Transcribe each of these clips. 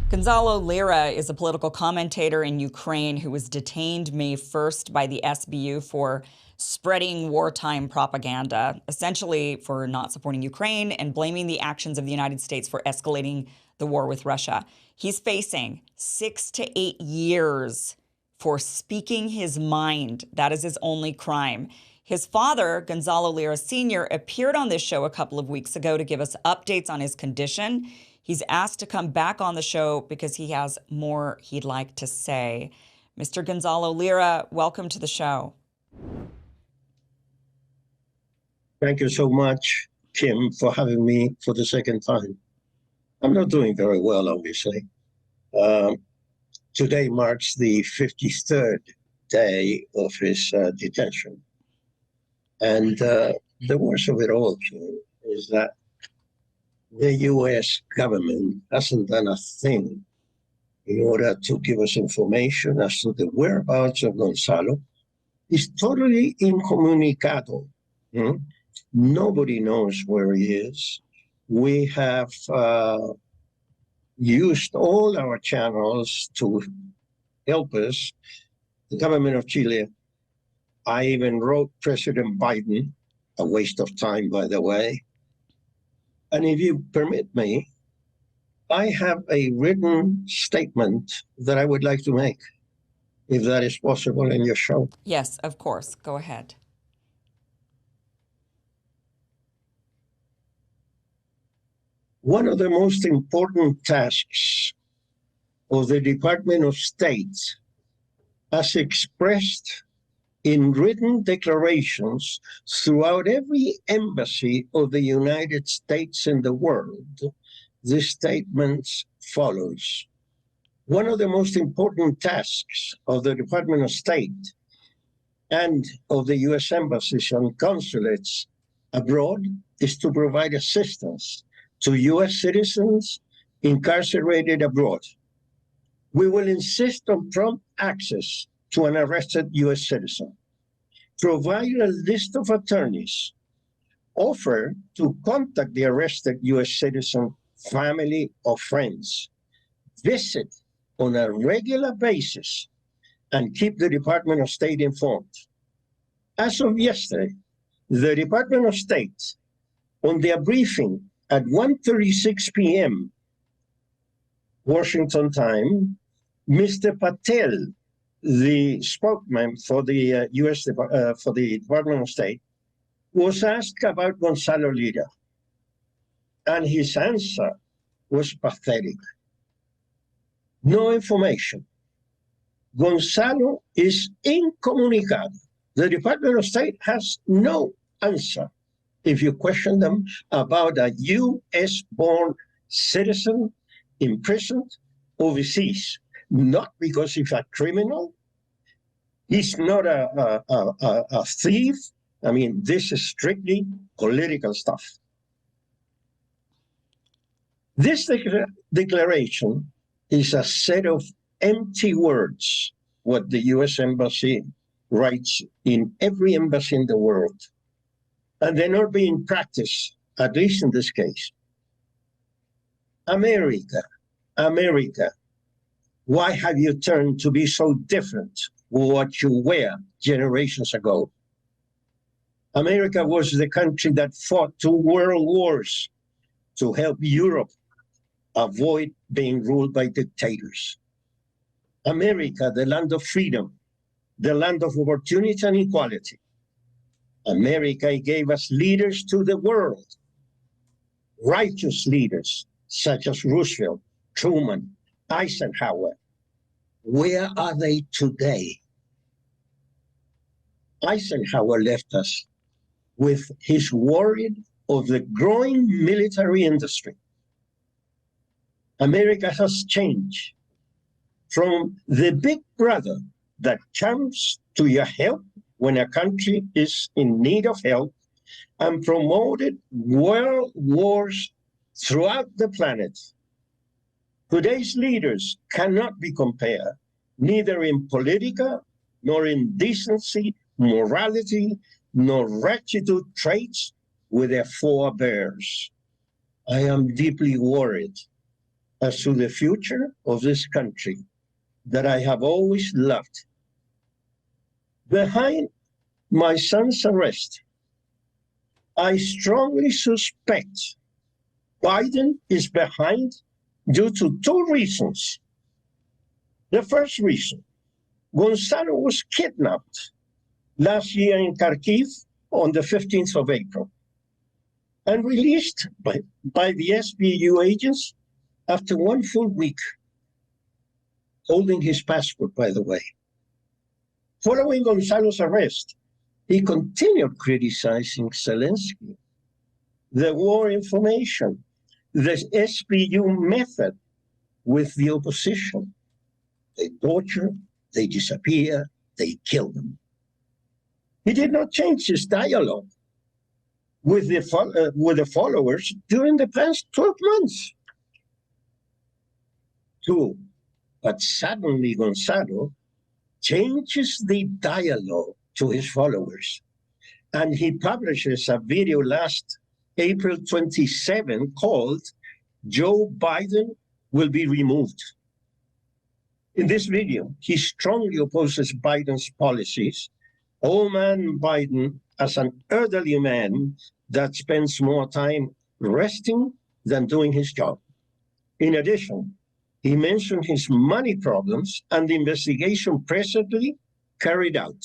Gonzalo Lira is a political commentator in Ukraine who was detained May 1st by the SBU for spreading wartime propaganda, essentially for not supporting Ukraine and blaming the actions of the United States for escalating the war with Russia. He's facing 6 to 8 years for speaking his mind. That is his only crime. His father, Gonzalo Lira Sr., appeared on this show a couple of weeks ago to give us updates on his condition. He's asked to come back on the show because he has more he'd like to say. Mr. Gonzalo Lira, welcome to the show. Thank you so much, Kim, for having me for the second time. I'm not doing very well, obviously. Today marks the 53rd day of his detention. And the worst of it all, Kim, is that the U.S. government hasn't done a thing in order to give us information as to the whereabouts of Gonzalo. He's totally incommunicado. Nobody knows where he is. We have used all our channels to help us. The government of Chile, I even wrote President Biden, a waste of time, by the way. And if you permit me, I have a written statement that I would like to make, if that is possible in your show. Yes, of course. Go ahead. One of the most important tasks of the Department of State, as expressed in written declarations throughout every embassy of the United States in the world, this statement follows. One of the most important tasks of the Department of State and of the U.S. embassies and consulates abroad is to provide assistance to U.S. citizens incarcerated abroad. We will insist on prompt access to an arrested U.S. citizen, provide a list of attorneys, offer to contact the arrested U.S. citizen, family, or friends, visit on a regular basis, and keep the Department of State informed. As of yesterday, the Department of State, on their briefing at 1:36 p.m. Washington time, Mr. Patel, the spokesman for the for the Department of State, was asked about Gonzalo Lira, and his answer was pathetic. No information. Gonzalo is incommunicado. The Department of State has no answer if you question them about a U.S.-born citizen imprisoned overseas. Not because he's a criminal. He's not a thief. I mean, this is strictly political stuff. This declaration is a set of empty words, what the U.S. Embassy writes in every embassy in the world. And they're not being practiced, at least in this case. America, why have you turned to be so different from what you were generations ago? America was the country that fought 2 world wars to help Europe avoid being ruled by dictators. America, the land of freedom, the land of opportunity and equality. America gave us leaders to the world, righteous leaders such as Roosevelt, Truman, Eisenhower. Where are they today? Eisenhower left us with his worry of the growing military industry. America has changed from the big brother that comes to your help when a country is in need of help and promoted world wars throughout the planet. Today's leaders cannot be compared, neither in political, nor in decency, morality, nor rectitude traits with their forebears. I am deeply worried as to the future of this country that I have always loved. Behind my son's arrest, I strongly suspect Biden is behind due to two reasons. The first reason, Gonzalo was kidnapped last year in Kharkiv on the 15th of April and released by the SBU agents after one full week, holding his passport, by the way. Following Gonzalo's arrest, he continued criticizing Zelensky, the war information, the SBU method with the opposition. They torture, they disappear, they kill them. He did not change his dialogue with the followers during the past 12 months. Two, but suddenly Gonzalo changes the dialogue to his followers. And he publishes a video last April 27 called Joe Biden Will Be Removed. In this video, he strongly opposes Biden's policies. Old man Biden as an elderly man that spends more time resting than doing his job. In addition, he mentioned his money problems and the investigation presently carried out.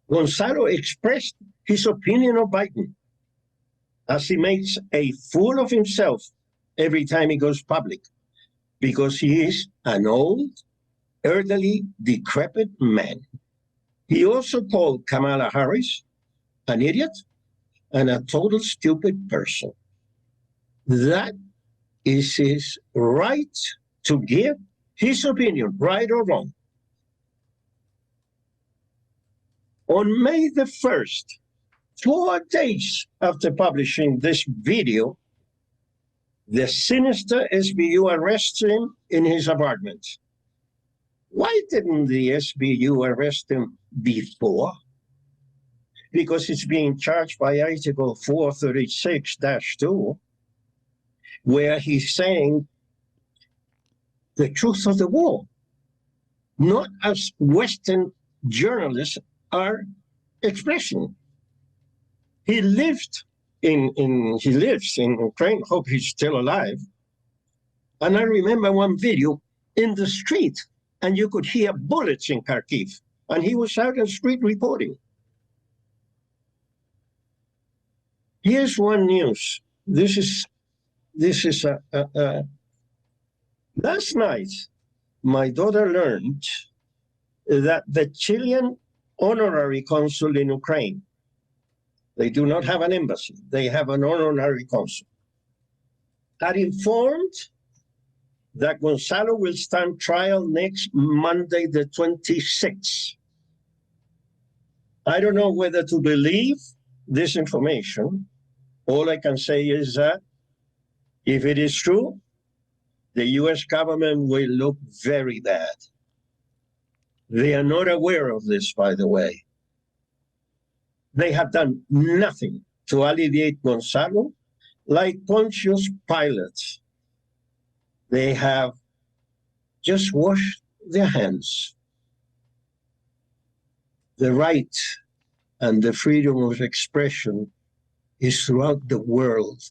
Gonzalo expressed his opinion of Biden as he makes a fool of himself every time he goes public because he is an old, elderly, decrepit man. He also called Kamala Harris an idiot and a total stupid person. That is his right to give his opinion, right or wrong. On May the 1st, 4 days after publishing this video, the sinister SBU arrested him in his apartment. Why didn't the SBU arrest him before? Because it's being charged by Article 436-2, where he's saying the truth of the war, not as Western journalists are expressing. He lives in Ukraine. Hope he's still alive. And I remember one video in the street, and you could hear bullets in Kharkiv, and he was out in the street reporting. Here's one news. This is last night. My daughter learned that the Chilean honorary consul in Ukraine, they do not have an embassy, they have an honorary consul, had informed that Gonzalo will stand trial next Monday, the 26th. I don't know whether to believe this information. All I can say is that if it is true, the US government will look very bad. They are not aware of this, by the way. They have done nothing to alleviate Gonzalo, like Pontius Pilate. They have just washed their hands. The right and the freedom of expression is throughout the world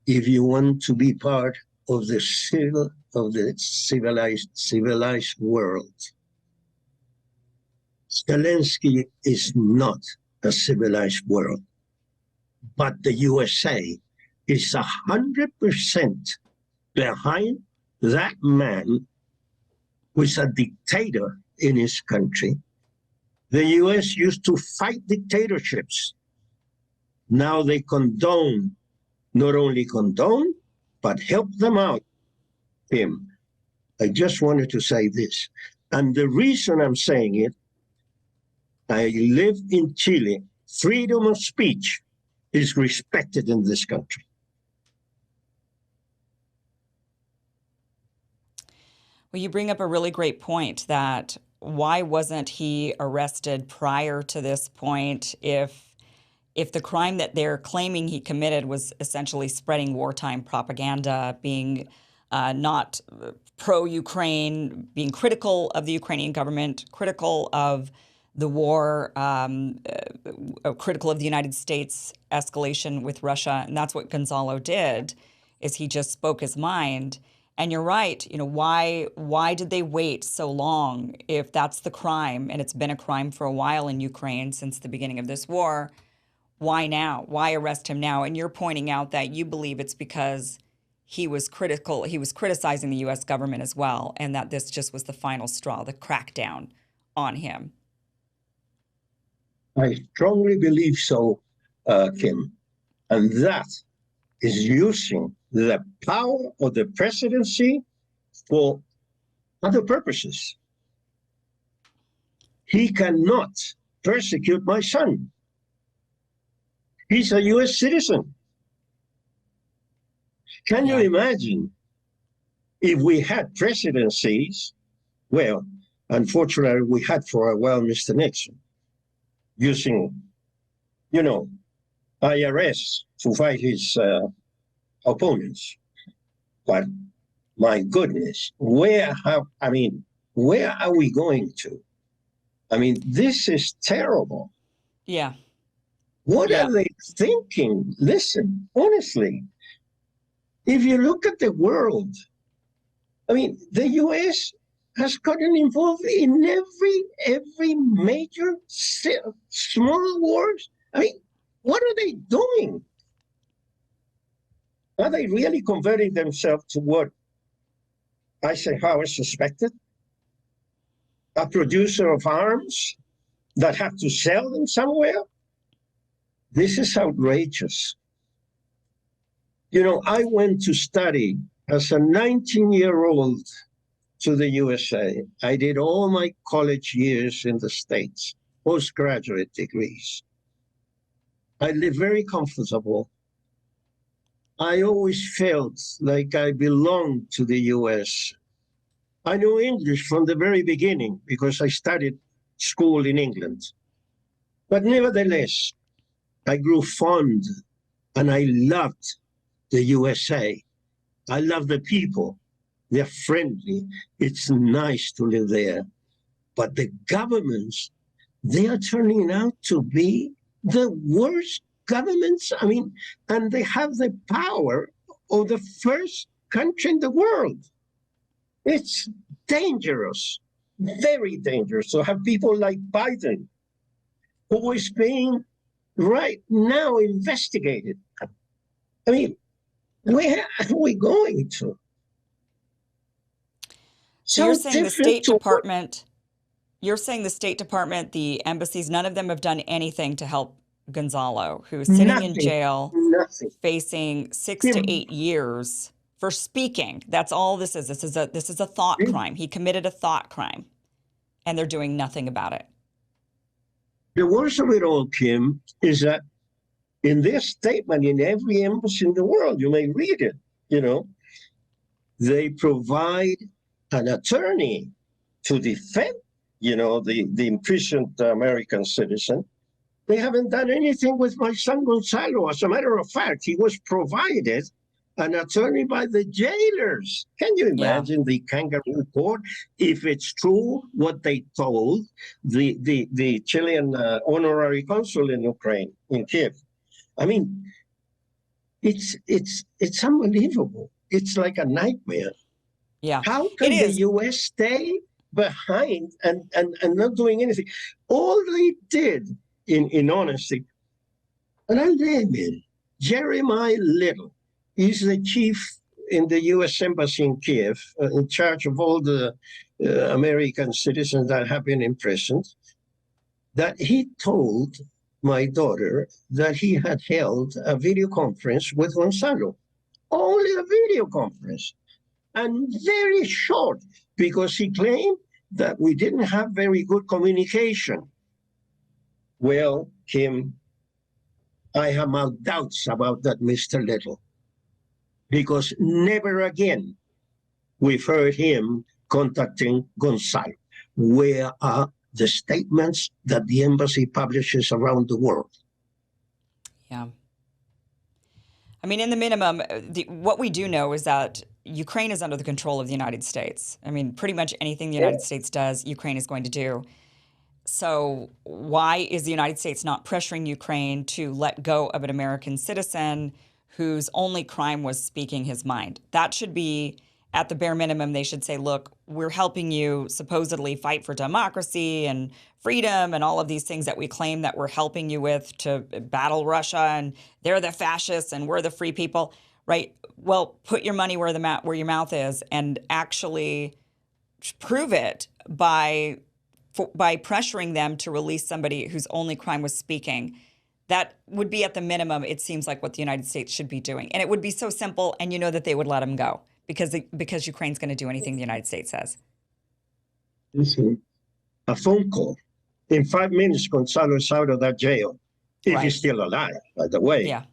if you want to be part of the civilized world. Zelensky is not a civilized world, but the USA is 100% behind that man who is a dictator in his country. The US used to fight dictatorships. Now they condone, not only condone, but help them out. Him. I just wanted to say this. And the reason I'm saying it, I live in Chile. Freedom of speech is respected in this country. Well, you bring up a really great point that why wasn't he arrested prior to this point if the crime that they're claiming he committed was essentially spreading wartime propaganda, being not pro-Ukraine, being critical of the Ukrainian government, critical of the war, critical of the United States escalation with Russia. And that's what Gonzalo did, is he just spoke his mind. And you're right, why did they wait so long if that's the crime, and it's been a crime for a while in Ukraine since the beginning of this war? Why now? Why arrest him now? And you're pointing out that you believe it's because he was critical, he was criticizing the U.S. government as well, and that this just was the final straw, the crackdown on him. I strongly believe so, Kim. And that is using the power of the presidency for other purposes. He cannot persecute my son. He's a U.S. citizen. Can you imagine if we had presidencies? Well, unfortunately, we had for a while Mr. Nixon using, IRS to fight his opponents. But my goodness, where are we going to? This is terrible. Yeah. What are they thinking? Listen, honestly, if you look at the world, the U.S. has gotten involved in every major small wars. What are they doing? Are they really converting themselves to what Eisenhower suspected? A producer of arms that have to sell them somewhere? This is outrageous. I went to study as a 19-year-old to the USA. I did all my college years in the States, postgraduate degrees. I lived very comfortable. I always felt like I belonged to the US. I knew English from the very beginning because I studied school in England. But nevertheless, I grew fond and I loved the USA. I love the people. They're friendly. It's nice to live there. But the governments, they are turning out to be the worst governments. And they have the power of the first country in the world. It's dangerous, very dangerous to have people like Biden, who is being right now investigated. Where are we going to? So you're saying the State Department, the embassies, none of them have done anything to help Gonzalo, who is sitting in jail, facing 6 to 8 years for speaking. That's all this is. This is a thought crime. He committed a thought crime, and they're doing nothing about it. The worst of it all, Kim, is that in their statement, in every embassy in the world, you may read it, they provide an attorney to defend, the imprisoned American citizen. They haven't done anything with my son Gonzalo. As a matter of fact, he was provided an attorney by the jailers. Can you imagine the kangaroo court? If it's true what they told the Chilean honorary consul in Ukraine, in Kiev. It's unbelievable. It's like a nightmare. Yeah. How can the U.S. stay behind and not doing anything? All they did, in honesty, and I'll name it, Jeremiah Little. He's the chief in the U.S. Embassy in Kiev, in charge of all the American citizens that have been imprisoned, that he told my daughter that he had held a video conference with Gonzalo. Only a video conference. And very short, because he claimed that we didn't have very good communication. Well, Kim, I have my doubts about that, Mr. Little, because never again we've heard him contacting Gonzalo. Where are the statements that the embassy publishes around the world? Yeah. In the minimum, what we do know is that Ukraine is under the control of the United States. I mean, pretty much anything the United States does, Ukraine is going to do. So why is the United States not pressuring Ukraine to let go of an American citizen whose only crime was speaking his mind? That should be, at the bare minimum, they should say, look, we're helping you supposedly fight for democracy and freedom and all of these things that we claim that we're helping you with to battle Russia, and they're the fascists and we're the free people, right? Well, put your money where your mouth is and actually prove it by pressuring them to release somebody whose only crime was speaking. That would be, at the minimum, it seems like what the United States should be doing. And it would be so simple, and you know that they would let him go because Ukraine's going to do anything the United States says. Listen, a phone call. In 5 minutes, Gonzalo is out of that jail. If he's still alive, by the way. Yeah.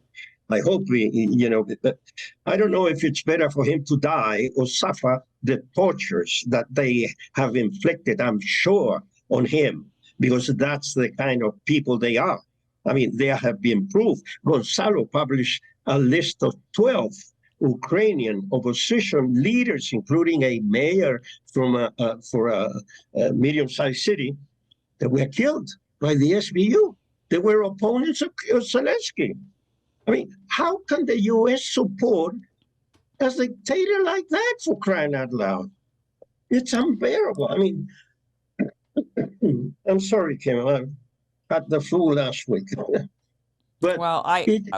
I hope I don't know if it's better for him to die or suffer the tortures that they have inflicted, I'm sure, on him, because that's the kind of people they are. I mean, they have been proved. Gonzalo published a list of 12 Ukrainian opposition leaders, including a mayor from for a medium-sized city, that were killed by the SBU. They were opponents of Zelensky. I mean, how can the U.S. support a dictator like that, for crying out loud? It's unbearable. I mean, I'm sorry, Kim. I had the flu last week. But well,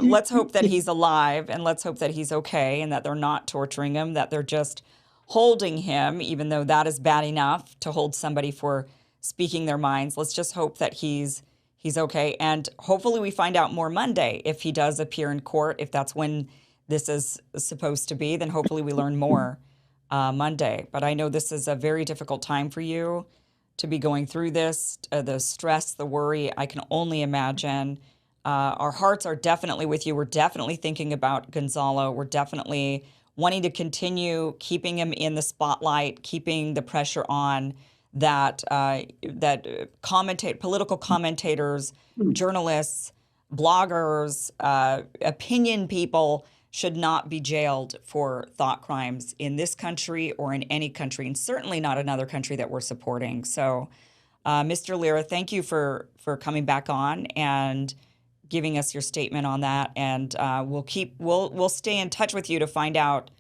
let's hope that he's alive, and let's hope that he's okay, and that they're not torturing him, that they're just holding him, even though that is bad enough to hold somebody for speaking their minds. Let's just hope that he's okay. And hopefully we find out more Monday if he does appear in court. If that's when this is supposed to be, then hopefully we learn more Monday. But I know this is a very difficult time for you to be going through this, the stress, the worry. I can only imagine. Our hearts are definitely with you. We're definitely thinking about Gonzalo. We're definitely wanting to continue keeping him in the spotlight, keeping the pressure on that political commentators, journalists, bloggers, opinion people should not be jailed for thought crimes in this country or in any country, and certainly not another country that we're supporting. So, Mr. Lira, thank you for coming back on and giving us your statement on that. And we'll stay in touch with you to find out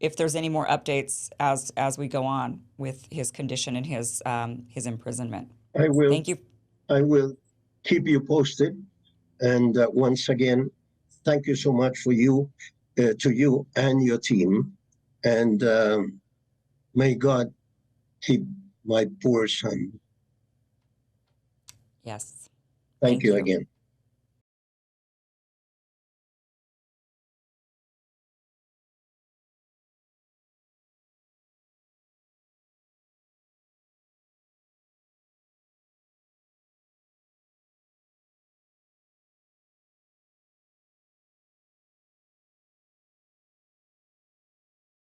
if there's any more updates as we go on with his condition and his imprisonment. I will. Thank you. I will keep you posted. And once again, thank you so much to you and your team. And may God keep my poor son. Yes. Thank you again.